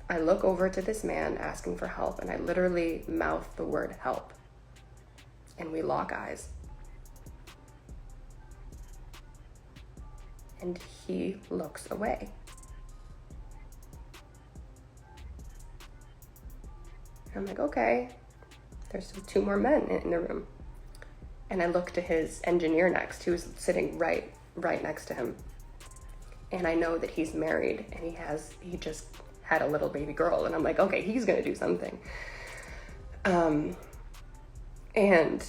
I look over to this man asking for help, and I literally mouth the word help. And we lock eyes. And he looks away. I'm like, okay, there's 2 more men in the room. And I look to his engineer next, who's sitting right next to him. And I know that he's married, and he just had a little baby girl. And I'm like, okay, he's gonna do something. And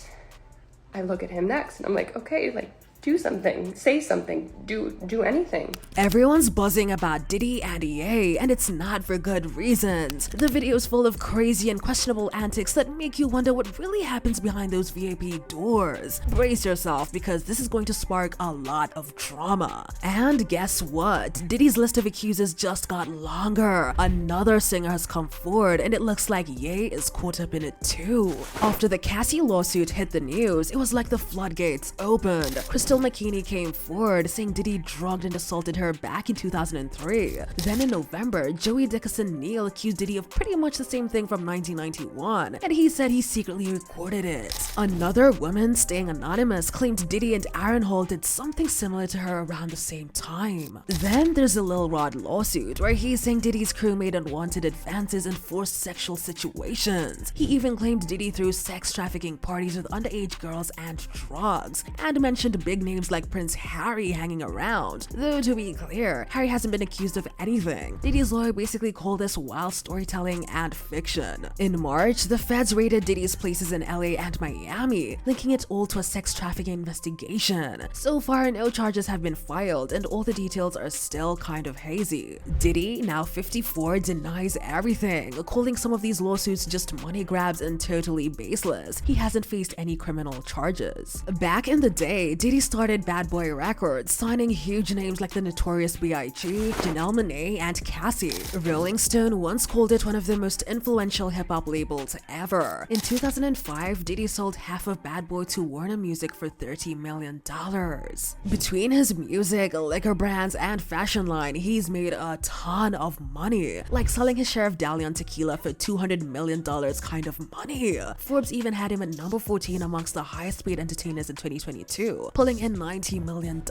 I look at him next, and I'm like, okay, like, do something, say something, do anything. Everyone's buzzing about Diddy and Ye, and it's not for good reasons. The video is full of crazy and questionable antics that make you wonder what really happens behind those VIP doors. Brace yourself, because this is going to spark a lot of drama. And guess what? Diddy's list of accusers just got longer. Another singer has come forward, and it looks like Ye is caught up in it too. After the Cassie lawsuit hit the news, it was like the floodgates opened. Crystal McKinney came forward saying Diddy drugged and assaulted her back in 2003. Then in November, Joey Dickerson-Neal accused Diddy of pretty much the same thing from 1991, and he said he secretly recorded it. Another woman, staying anonymous, claimed Diddy and Aaron Hall did something similar to her around the same time. Then there's a Lil Rod lawsuit where he's saying Diddy's crew made unwanted advances and forced sexual situations. He even claimed Diddy threw sex trafficking parties with underage girls and drugs, and mentioned big names like Prince Harry hanging around. Though to be clear, Harry hasn't been accused of anything. Diddy's lawyer basically called this wild storytelling and fiction. In March, the feds raided Diddy's places in LA and Miami, linking it all to a sex trafficking investigation. So far, no charges have been filed, and all the details are still kind of hazy. Diddy, now 54, denies everything, calling some of these lawsuits just money grabs and totally baseless. He hasn't faced any criminal charges. Back in the day, Diddy started Bad Boy Records, signing huge names like the Notorious B.I.G., Janelle Monáe, and Cassie. Rolling Stone once called it one of the most influential hip-hop labels ever. In 2005, Diddy sold half of Bad Boy to Warner Music for $30 million. Between his music, liquor brands, and fashion line, he's made a ton of money, like selling his share of Dalian tequila for $200 million kind of money. Forbes even had him at number 14 amongst the highest paid entertainers in 2022, pulling in $90 million.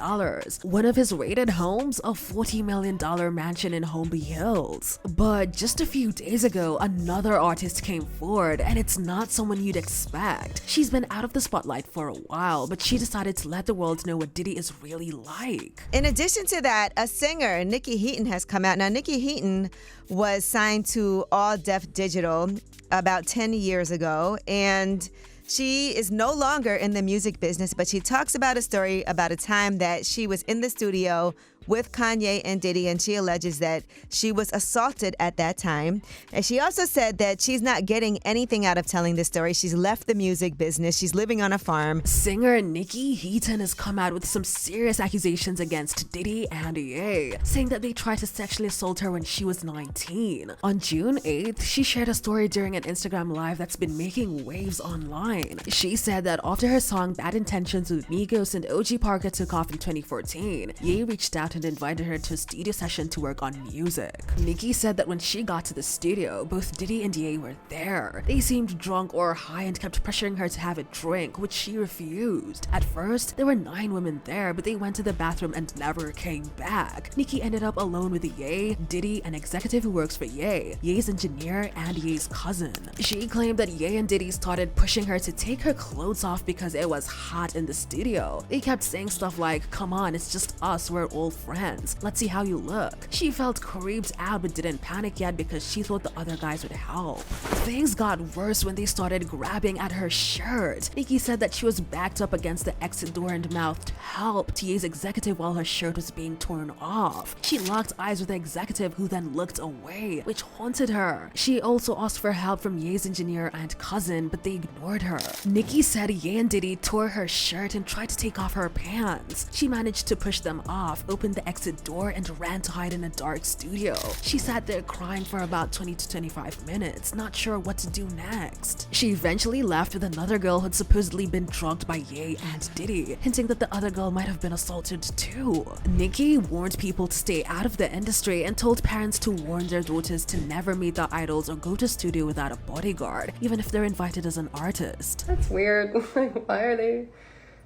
One of his rated homes, a $40 million mansion in Holmby Hills. But just a few days ago, another artist came forward, and it's not someone you'd expect. She's been out of the spotlight for a while, but she decided to let the world know what Diddy is really like. In addition to that, a singer, Nikki Heaton, has come out. Now, Nikki Heaton was signed to All Def Digital about 10 years ago, and she is no longer in the music business, but she talks about a story about a time that she was in the studio with Kanye and Diddy, and she alleges that she was assaulted at that time. And she also said that she's not getting anything out of telling this story. She's left the music business. She's living on a farm. Singer Nikki Heaton has come out with some serious accusations against Diddy and Ye, saying that they tried to sexually assault her when she was 19. On June 8th, she shared a story during an Instagram live that's been making waves online. She said that after her song Bad Intentions with Migos and OG Parker took off in 2014, Ye reached out and invited her to a studio session to work on music. Nikki said that when she got to the studio, both Diddy and Ye were there. They seemed drunk or high and kept pressuring her to have a drink, which she refused. At first, there were 9 women there, but they went to the bathroom and never came back. Nikki ended up alone with Ye, Diddy, an executive who works for Ye, Ye's engineer, and Ye's cousin. She claimed that Ye and Diddy started pushing her to take her clothes off because it was hot in the studio. They kept saying stuff like, "Come on, it's just us, we're all friends. Let's see how you look." She felt creeped out but didn't panic yet because she thought the other guys would help. Things got worse when they started grabbing at her shirt. Nikki said that she was backed up against the exit door and mouthed "help" to Ye's executive while her shirt was being torn off. She locked eyes with the executive, who then looked away, which haunted her. She also asked for help from Ye's engineer and cousin, but they ignored her. Nikki said Ye and Diddy tore her shirt and tried to take off her pants. She managed to push them off, opened opened the exit door and ran to hide in a dark studio. She sat there crying for about 20 to 25 minutes, not sure what to do next. She eventually left with another girl who'd supposedly been drugged by Ye and Diddy, hinting that the other girl might have been assaulted too. Nicki warned people to stay out of the industry and told parents to warn their daughters to never meet their idols or go to studio without a bodyguard, even if they're invited as an artist. That's weird. Like, why are they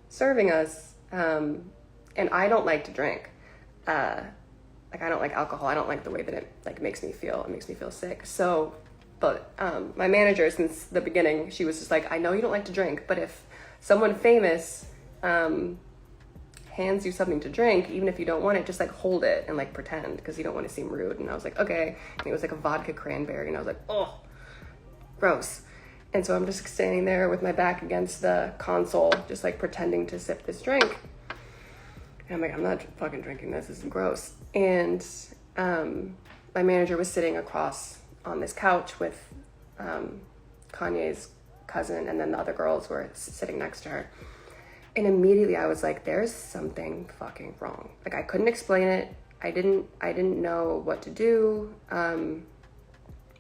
serving us? And I don't like to drink. Like, I don't like alcohol. I don't like the way that it like makes me feel. It makes me feel sick. So, but my manager, since the beginning, she was just like, I know you don't like to drink, but if someone famous hands you something to drink, even if you don't want it, just like hold it and like pretend, because you don't want to seem rude. And I was like, okay. And it was like a vodka cranberry, and I was like, oh, gross. And so I'm just standing there with my back against the console, just like pretending to sip this drink. And I'm like, I'm not fucking drinking this. This is gross. And my manager was sitting across on this couch with Kanye's cousin, and then the other girls were sitting next to her. And immediately I was like, there's something fucking wrong. Like, I couldn't explain it. I didn't know what to do.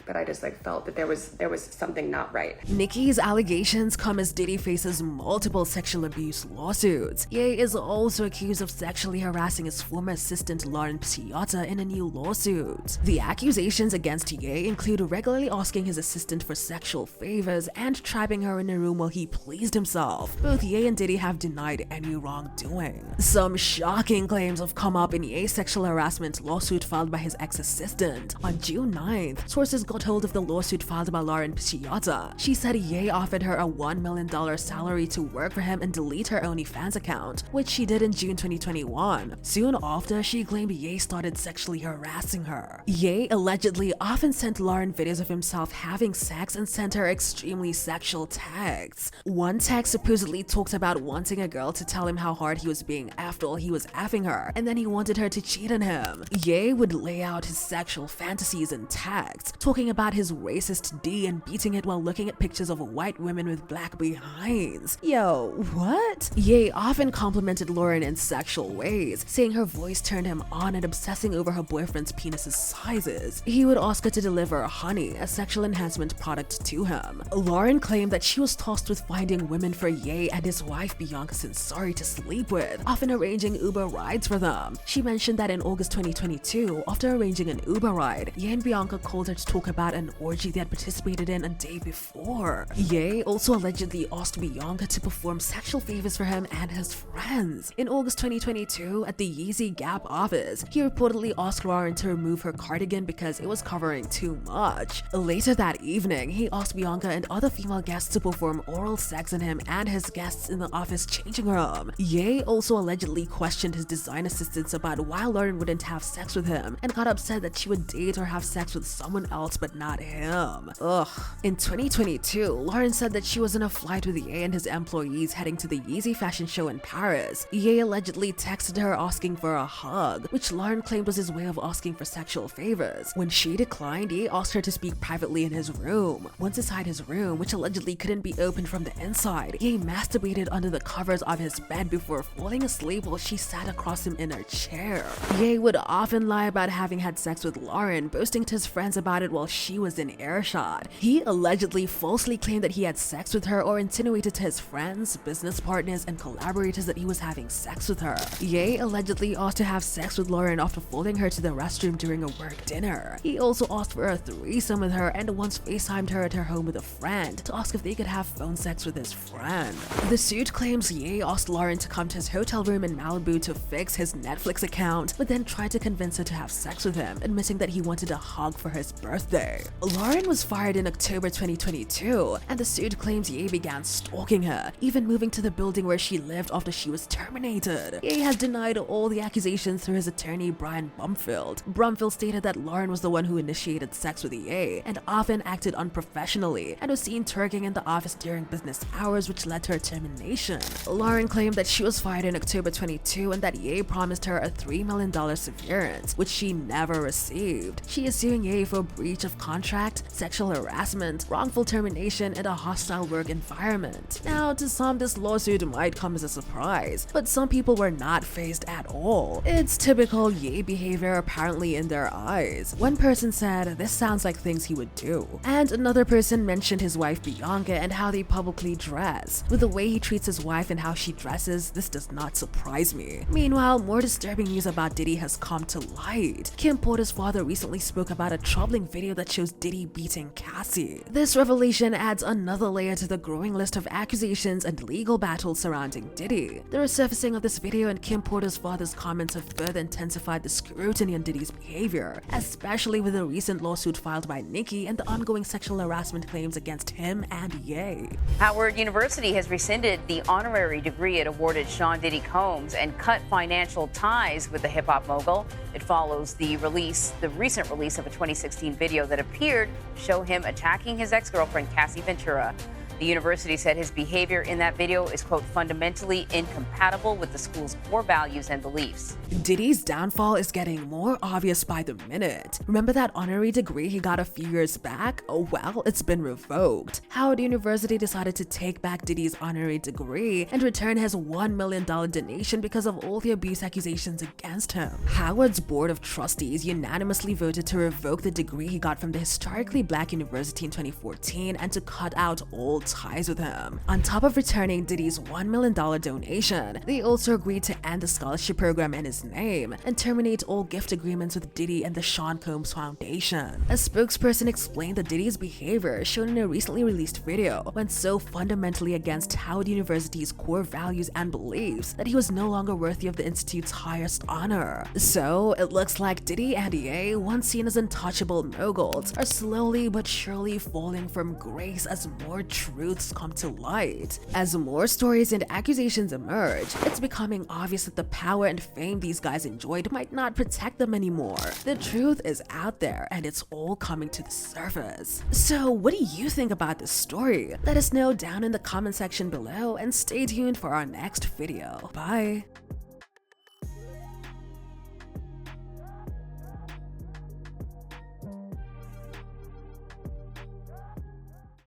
But I just like felt that there was something not right. Nicki's allegations come as Diddy faces multiple sexual abuse lawsuits. Ye is also accused of sexually harassing his former assistant Lauren Psiotta in a new lawsuit. The accusations against Ye include regularly asking his assistant for sexual favors and trapping her in a room while he pleased himself. Both Ye and Diddy have denied any wrongdoing. Some shocking claims have come up in Ye's sexual harassment lawsuit filed by his ex-assistant. On June 9th, sources got hold of the lawsuit filed by Lauren Psiotta. She said Ye offered her a $1 million salary to work for him and delete her OnlyFans account, which she did in June 2021. Soon after, she claimed Ye started sexually harassing her. Ye allegedly often sent Lauren videos of himself having sex and sent her extremely sexual texts. One text supposedly talked about wanting a girl to tell him how hard he was being effed while he was effing her, and then he wanted her to cheat on him. Ye would lay out his sexual fantasies in texts, talking about his racist D and beating it while looking at pictures of white women with black behinds. Yo, what? Ye often complimented Lauren in sexual ways, saying her voice turned him on and obsessing over her boyfriend's penis's sizes. He would ask her to deliver honey, a sexual enhancement product, to him. Lauren claimed that she was tasked with finding women for Ye and his wife Bianca Censori to sleep with, often arranging Uber rides for them. She mentioned that in August 2022, after arranging an Uber ride, Ye and Bianca called her to talk about an orgy they had participated in a day before. Ye also allegedly asked Bianca to perform sexual favors for him and his friends. In August 2022, at the Yeezy Gap office, he reportedly asked Lauren to remove her cardigan because it was covering too much. Later that evening, he asked Bianca and other female guests to perform oral sex on him and his guests in the office changing room. Ye also allegedly questioned his design assistants about why Lauren wouldn't have sex with him and got upset that she would date or have sex with someone else but not him. Ugh. In 2022, Lauren said that she was on a flight with Ye and his employees heading to the Yeezy fashion show in Paris. Ye allegedly texted her asking for a hug, which Lauren claimed was his way of asking for sexual favors. When she declined, Ye asked her to speak privately in his room. Once inside his room, which allegedly couldn't be opened from the inside, Ye masturbated under the covers of his bed before falling asleep while she sat across him in her chair. Ye would often lie about having had sex with Lauren, boasting to his friends about it while she was in earshot. He allegedly falsely claimed that he had sex with her or insinuated to his friends, business partners, and collaborators that he was having sex with her. Ye allegedly asked to have sex with Lauren after following her to the restroom during a work dinner. He also asked for a threesome with her and once FaceTimed her at her home with a friend to ask if they could have phone sex with his friend. The suit claims Ye asked Lauren to come to his hotel room in Malibu to fix his Netflix account, but then tried to convince her to have sex with him, admitting that he wanted a hug for his birthday. Lauren was fired in October 2022, and the suit claims Ye began stalking her, even moving to the building where she lived after she was terminated. Ye has denied all the accusations through his attorney Brian Brumfield. Brumfield stated that Lauren was the one who initiated sex with Ye and often acted unprofessionally and was seen twerking in the office during business hours, which led to her termination. Lauren claimed that she was fired in October 22 and that Ye promised her a $3 million severance, which she never received. She is suing Ye for breach of abusive contract, sexual harassment, wrongful termination, and a hostile work environment. Now, to some, this lawsuit might come as a surprise, but some people were not fazed at all. It's typical Ye behavior apparently in their eyes. One person said, "This sounds like things he would do." And another person mentioned his wife Bianca and how they publicly dress. With the way he treats his wife and how she dresses, this does not surprise me. Meanwhile, more disturbing news about Diddy has come to light. Kim Porter's father recently spoke about a troubling video that shows Diddy beating Cassie. This revelation adds another layer to the growing list of accusations and legal battles surrounding Diddy. The resurfacing of this video and Kim Porter's father's comments have further intensified the scrutiny on Diddy's behavior, especially with the recent lawsuit filed by Nicki and the ongoing sexual harassment claims against him and Ye. Howard University has rescinded the honorary degree it awarded Sean Diddy Combs and cut financial ties with the hip-hop mogul. It follows the recent release of a 2016 video that appeared to show him attacking his ex-girlfriend Cassie Ventura. The university said his behavior in that video is, quote, fundamentally incompatible with the school's core values and beliefs. Diddy's downfall is getting more obvious by the minute. Remember that honorary degree he got a few years back? Oh well, it's been revoked. Howard University decided to take back Diddy's honorary degree and return his $1 million donation because of all the abuse accusations against him. Howard's board of trustees unanimously voted to revoke the degree he got from the historically black university in 2014 and to cut out all ties with him. On top of returning Diddy's $1 million donation, they also agreed to end the scholarship program in his name and terminate all gift agreements with Diddy and the Sean Combs Foundation. A spokesperson explained that Diddy's behavior, shown in a recently released video, went so fundamentally against Howard University's core values and beliefs that he was no longer worthy of the institute's highest honor. So, it looks like Diddy and Ye, once seen as untouchable moguls, are slowly but surely falling from grace as more truths come to light. As more stories and accusations emerge, it's becoming obvious that the power and fame these guys enjoyed might not protect them anymore. The truth is out there and it's all coming to the surface. So what do you think about this story? Let us know down in the comment section below and stay tuned for our next video. Bye!